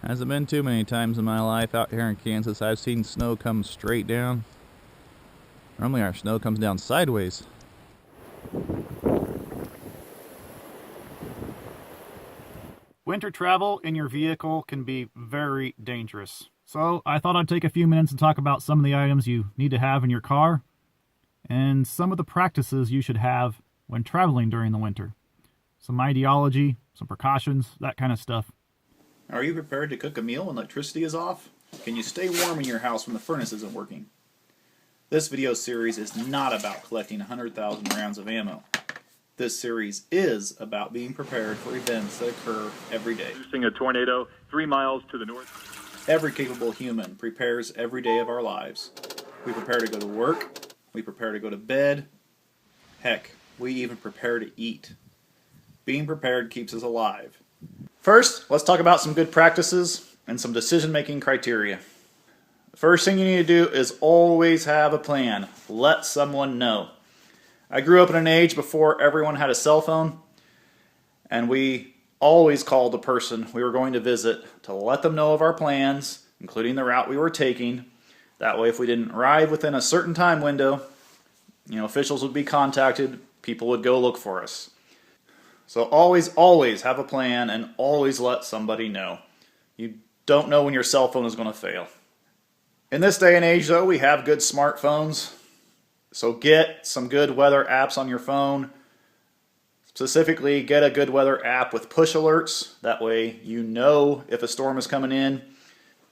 Hasn't been too many times in my life out here in Kansas I've seen snow come straight down. Normally our snow comes down sideways. Winter travel in your vehicle can be very dangerous. So I thought I'd take a few minutes and talk about some of the items you need to have in your car and some of the practices you should have when traveling during the winter. Some ideology, some precautions, that kind of stuff. Are you prepared to cook a meal when electricity is off? Can you stay warm in your house when the furnace isn't working? This video series is not about collecting 100,000 rounds of ammo. This series is about being prepared for events that occur every day. Producing a tornado 3 miles to the north. Every capable human prepares every day of our lives. We prepare to go to work. We prepare to go to bed. Heck, we even prepare to eat. Being prepared keeps us alive. First, let's talk about some good practices and some decision-making criteria. The first thing you need to do is always have a plan. Let someone know. I grew up in an age before everyone had a cell phone, and we always called the person we were going to visit to let them know of our plans, including the route we were taking. That way, if we didn't arrive within a certain time window, officials would be contacted, people would go look for us. So always have a plan and always let somebody know. You don't know when your cell phone is going to fail. In this day and age, though, we have good smartphones. So get some good weather apps on your phone. Specifically, get a good weather app with push alerts. That way you know if a storm is coming in.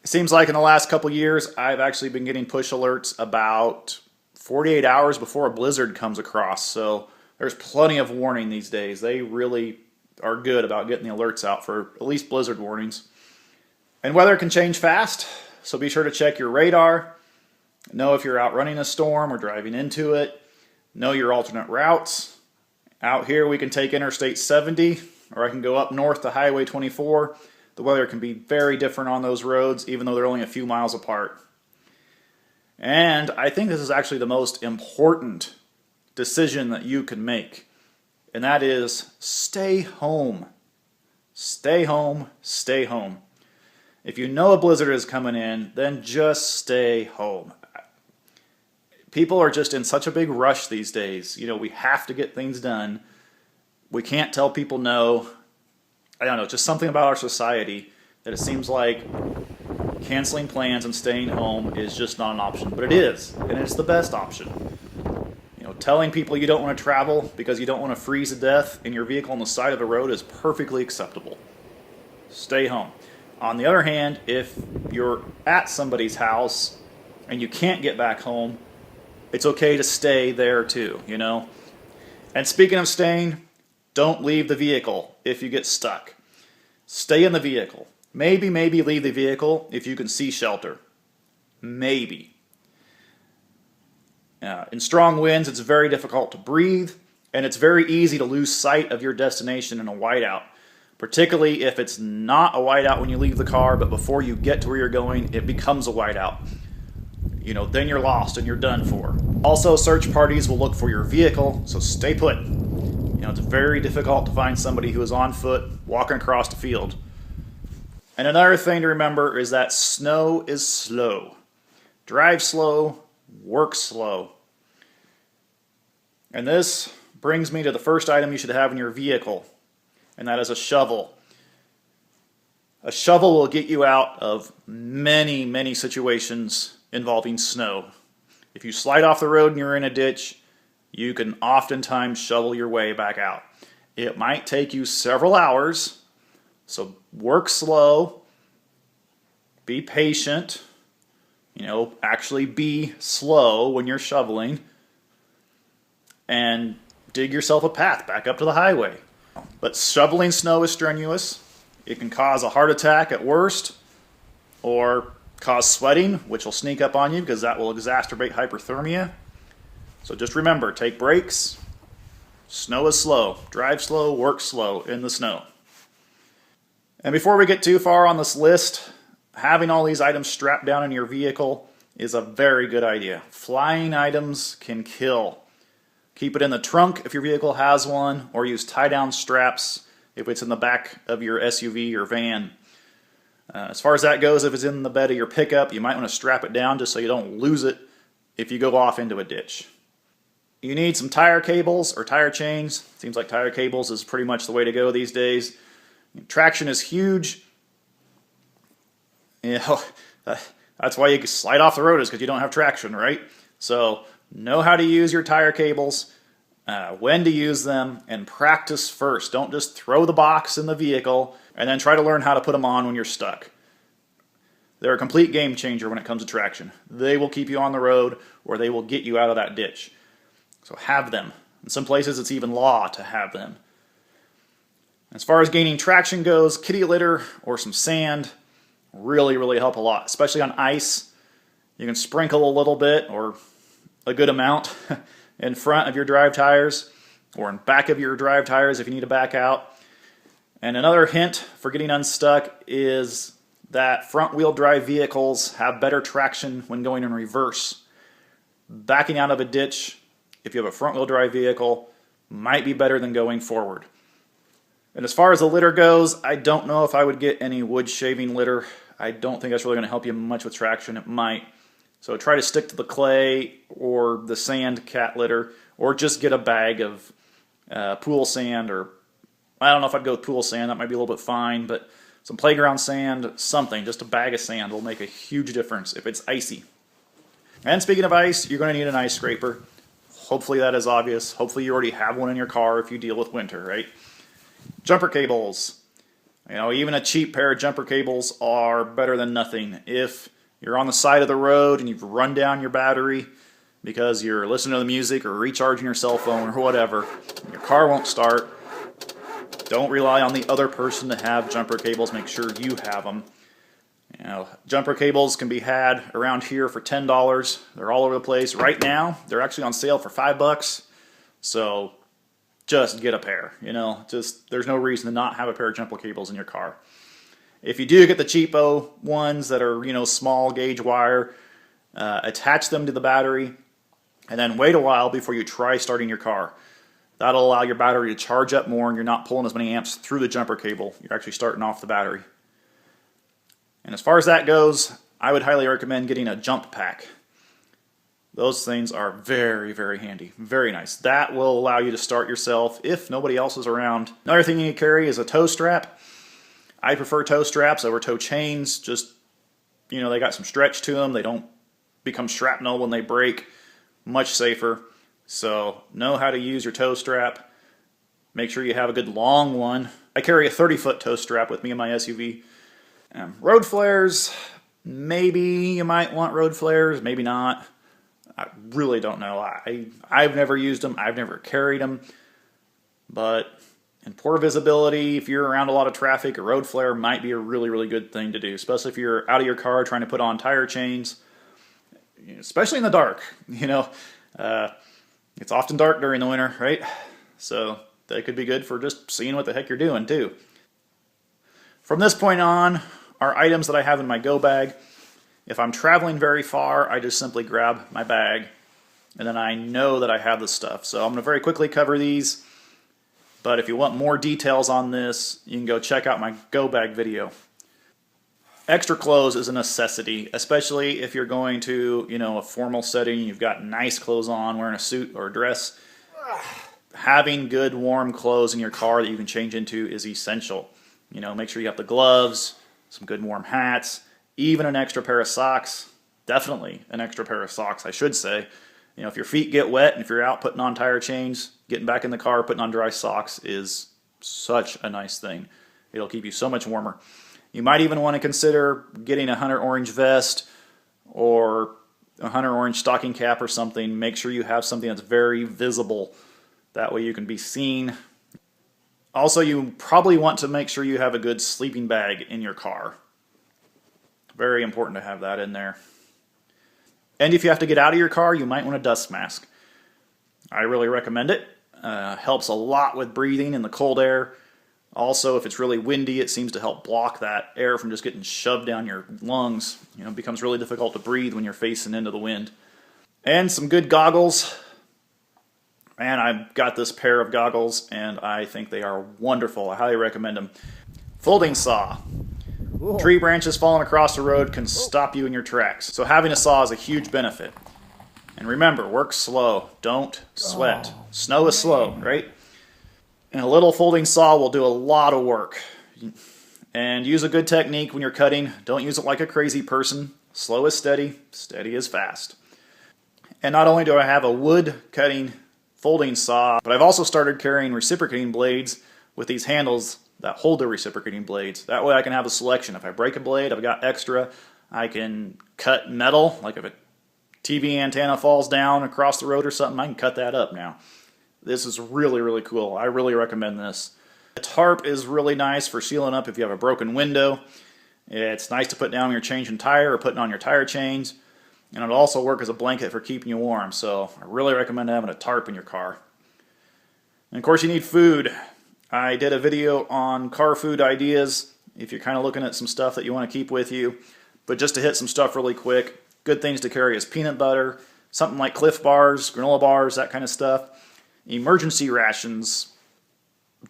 It seems like in the last couple years, I've actually been getting push alerts about 48 hours before a blizzard comes across. So there's plenty of warning these days. They really are good about getting the alerts out for at least blizzard warnings. And weather can change fast, so be sure to check your radar. Know if you're outrunning a storm or driving into it. Know your alternate routes. Out here we can take Interstate 70, or I can go up north to Highway 24. The weather can be very different on those roads, even though they're only a few miles apart. And I think this is actually the most important decision that you can make, and that is stay home. Stay home, stay home. If you know a blizzard is coming in, then just stay home. People are just in such a big rush these days. We have to get things done. We can't tell people no. I don't know, just something about our society that it seems like canceling plans and staying home is just not an option. But it is, and it's the best option. Telling people you don't want to travel because you don't want to freeze to death in your vehicle on the side of the road is perfectly acceptable. Stay home. On the other hand, if you're at somebody's house and you can't get back home, it's okay to stay there too, And speaking of staying, don't leave the vehicle if you get stuck. Stay in the vehicle. Maybe leave the vehicle if you can see shelter. Maybe. In strong winds, it's very difficult to breathe, and it's very easy to lose sight of your destination in a whiteout, particularly if it's not a whiteout when you leave the car, but before you get to where you're going, it becomes a whiteout. Then you're lost and you're done for. Also, search parties will look for your vehicle, so stay put. It's very difficult to find somebody who is on foot walking across the field. And another thing to remember is that snow is slow. Drive slow. Work slow. And this brings me to the first item you should have in your vehicle, and that is a shovel. A shovel will get you out of many situations involving snow. If you slide off the road and you're in a ditch, you can oftentimes shovel your way back out. It might take you several hours, so work slow, be patient. Actually be slow when you're shoveling and dig yourself a path back up to the highway. But shoveling snow is strenuous. It can cause a heart attack at worst, or cause sweating, which will sneak up on you because that will exacerbate hyperthermia. So just remember, take breaks. Snow is slow. Drive slow, work slow in the snow. And before we get too far on this list, having all these items strapped down in your vehicle is a very good idea. Flying items can kill. Keep it in the trunk if your vehicle has one, or use tie-down straps if it's in the back of your SUV or van. As far as that goes, if it's in the bed of your pickup, you might want to strap it down just so you don't lose it if you go off into a ditch. You need some tire cables or tire chains. Seems like tire cables is pretty much the way to go these days. Traction is huge. You know, that's why you slide off the road, is because you don't have traction, right? So know how to use your tire cables, when to use them, and practice first. Don't just throw the box in the vehicle and then try to learn how to put them on when you're stuck. They're a complete game changer when it comes to traction. They will keep you on the road, or they will get you out of that ditch. So have them. In some places it's even law to have them. As far as gaining traction goes, kitty litter or some sand really help a lot, especially on ice. You can sprinkle a little bit or a good amount in front of your drive tires or in back of your drive tires if you need to back out. And another hint for getting unstuck is that front wheel drive vehicles have better traction when going in reverse. Backing out of a ditch, if you have a front wheel drive vehicle, might be better than going forward. And as far as the litter goes, I don't know if I would get any wood shaving litter. I don't think that's really going to help you much with traction. It might. So try to stick to the clay or the sand cat litter, or just get a bag of pool sand, or I don't know if I'd go with pool sand. That might be a little bit fine, but some playground sand, something, just a bag of sand will make a huge difference if it's icy. And speaking of ice, you're going to need an ice scraper. Hopefully that is obvious. Hopefully you already have one in your car if you deal with winter, right? Jumper cables. You know, even a cheap pair of jumper cables are better than nothing. If you're on the side of the road and you've run down your battery because you're listening to the music or recharging your cell phone or whatever, your car won't start, don't rely on the other person to have jumper cables. Make sure you have them. You know, jumper cables can be had around here for $10. They're all over the place. Right now, they're actually on sale for $5. So just get a pair. You know, just there's no reason to not have a pair of jumper cables in your car. If you do get the cheapo ones that are, you know, small gauge wire, attach them to the battery and then wait a while before you try starting your car. That'll allow your battery to charge up more and you're not pulling as many amps through the jumper cable. You're actually starting off the battery. And as far as that goes, I would highly recommend getting a jump pack. Those things are very handy. Very nice. That will allow you to start yourself if nobody else is around. Another thing you need to carry is a tow strap. I prefer tow straps over tow chains. Just, you know, they got some stretch to them. They don't become shrapnel when they break. Much safer. So know how to use your tow strap. Make sure you have a good long one. I carry a 30-foot tow strap with me in my SUV. Road flares, maybe you might want road flares, maybe not. I really don't know. I've never used them. I've never carried them. But in poor visibility, if you're around a lot of traffic, a road flare might be a really good thing to do, especially if you're out of your car trying to put on tire chains, especially in the dark. You know, it's often dark during the winter, right? So that could be good for just seeing what the heck you're doing too. From this point on are items that I have in my go bag. If I'm traveling very far, I just simply grab my bag and then I know that I have the stuff. So I'm going to very quickly cover these, but if you want more details on this, you can go check out my go bag video. Extra clothes is a necessity, especially if you're going to, you know, a formal setting, you've got nice clothes on, wearing a suit or a dress. Having good warm clothes in your car that you can change into is essential. You know, make sure you have the gloves, some good warm hats, even an extra pair of socks. Definitely an extra pair of socks, I should say. You know, if your feet get wet and if you're out putting on tire chains, getting back in the car, putting on dry socks is such a nice thing. It'll keep you so much warmer. You might even want to consider getting a Hunter Orange vest or a Hunter Orange stocking cap or something. Make sure you have something that's very visible. That way you can be seen. Also, you probably want to make sure you have a good sleeping bag in your car. Very important to have that in there. And if you have to get out of your car, you might want a dust mask. I really recommend it. Helps a lot with breathing in the cold air. Also, if it's really windy, it seems to help block that air from just getting shoved down your lungs. You know, it becomes really difficult to breathe when you're facing into the wind. And some good goggles. Man, I've got this pair of goggles, and I think they are wonderful. I highly recommend them. Folding saw. Tree branches falling across the road can stop you in your tracks. So having a saw is a huge benefit. And remember, work slow. Don't sweat. Snow is slow, right? And a little folding saw will do a lot of work. And use a good technique when you're cutting. Don't use it like a crazy person. Slow is steady, steady is fast. And not only do I have a wood cutting folding saw, but I've also started carrying reciprocating blades with these handles that hold the reciprocating blades. That way I can have a selection. If I break a blade, I've got extra. I can cut metal, like if a TV antenna falls down across the road or something, I can cut that up now. This is really, really cool. I really recommend this. The tarp is really nice for sealing up if you have a broken window. It's nice to put down when you're changing tire or putting on your tire chains. And it'll also work as a blanket for keeping you warm. So I really recommend having a tarp in your car. And of course you need food. I did a video on car food ideas if you're kind of looking at some stuff that you want to keep with you. But just to hit some stuff really quick, good things to carry is peanut butter, something like Cliff Bars, granola bars, that kind of stuff. Emergency rations,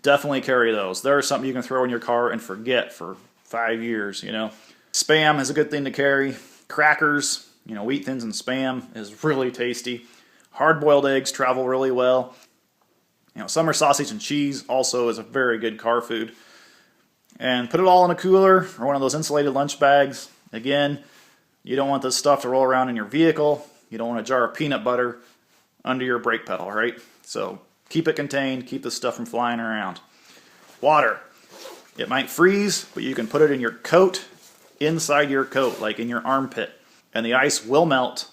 definitely carry those. They're something you can throw in your car and forget for 5 years, you know. Spam is a good thing to carry. Crackers, you know, wheat thins and Spam is really tasty. Hard-boiled eggs travel really well. You know, summer sausage and cheese also is a very good car food. And put it all in a cooler or one of those insulated lunch bags. Again, you don't want this stuff to roll around in your vehicle. You don't want a jar of peanut butter under your brake pedal, right? So keep it contained, keep this stuff from flying around. Water. It might freeze, but you can put it in your coat, inside your coat, like in your armpit. And the ice will melt,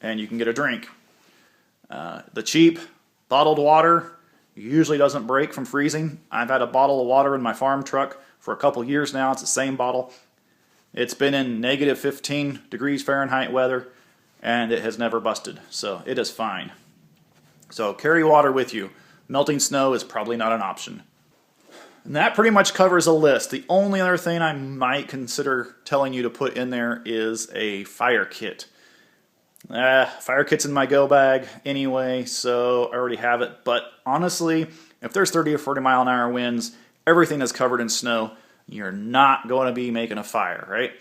and you can get a drink. The cheap bottled water usually doesn't break from freezing. I've had a bottle of water in my farm truck for a couple years now. It's the same bottle. It's been in negative 15 degrees Fahrenheit weather, and it has never busted. So it is fine. So carry water with you. Melting snow is probably not an option. And that pretty much covers a list. The only other thing I might consider telling you to put in there is a fire kit. Fire kit's in my go bag anyway, so I already have it. But honestly, if there's 30 or 40 mile an hour winds, everything is covered in snow, you're not going to be making a fire, right?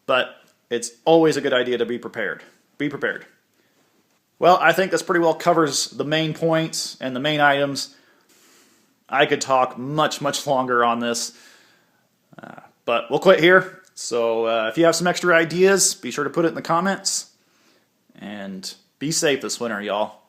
But it's always a good idea to be prepared. Be prepared. Well, I think this pretty well covers the main points and the main items. I could talk much, much longer on this, but we'll quit here. So if you have some extra ideas, be sure to put it in the comments. And be safe this winter, y'all.